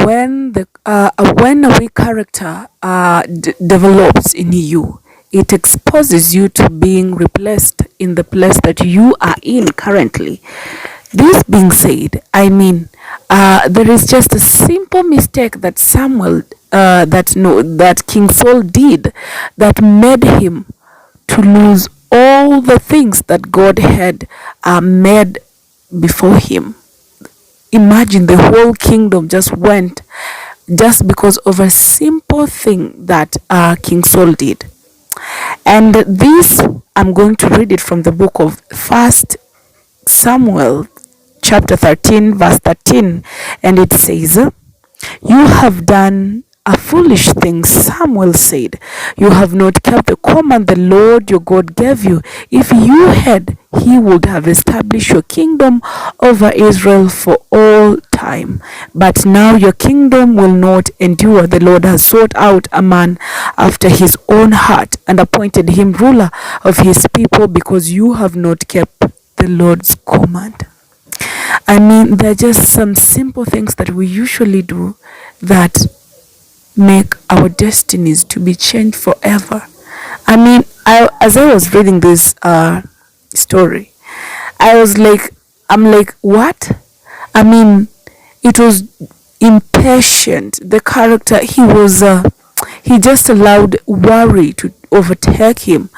when a weak character develops in you, it exposes you to being replaced in the place that you are in currently. This being said, there is just a simple mistake that that King Saul did, that made him to lose all the things that God had made before him. Imagine the whole kingdom just went just because of a simple thing that King Saul did. And this, I'm going to read it from the book of 1 Samuel chapter 13 verse 13, and it says, "You have done a foolish thing," Samuel said. "You have not kept the command the Lord your God gave you. If you had, he would have established your kingdom over Israel for all time. But now your kingdom will not endure. The Lord has sought out a man after his own heart and appointed him ruler of his people, because you have not kept the Lord's command." There are just some simple things that we usually do that make our destinies to be changed forever. As I was reading this story, I'm like, what? It was impatient. The character, he just allowed worry to overtake him,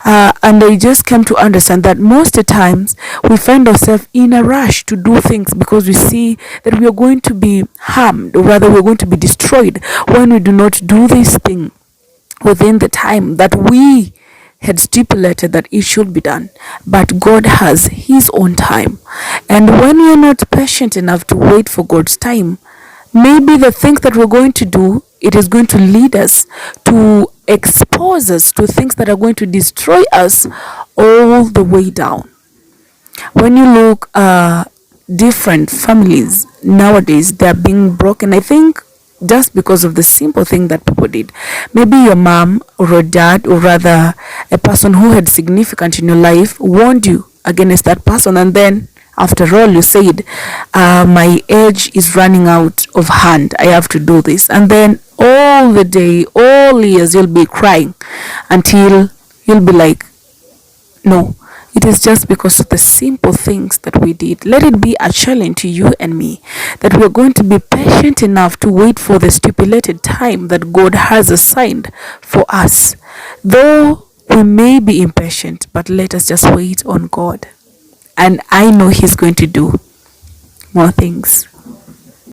and I just came to understand that most of the times we find ourselves in a rush to do things because we see that we are going to be harmed, or rather we're going to be destroyed when we do not do this thing within the time that we had stipulated that it should be done. But God has his own time, and when we are not patient enough to wait for God's time, maybe the things that we're going to do, it is going to lead us to expose us to things that are going to destroy us all the way down. When you look different families nowadays, they're being broken, I think, just because of the simple thing that people did. Maybe your mom or a dad, or rather a person who had significance in your life, warned you against that person, and then after all you said, my age is running out of hand, I have to do this. And then all the day, all years, you'll be crying until you'll be like, no, it is just because of the simple things that we did. Let it be a challenge to you and me that we're going to be patient enough to wait for the stipulated time that God has assigned for us. Though we may be impatient, but let us just wait on God. And I know he's going to do more things.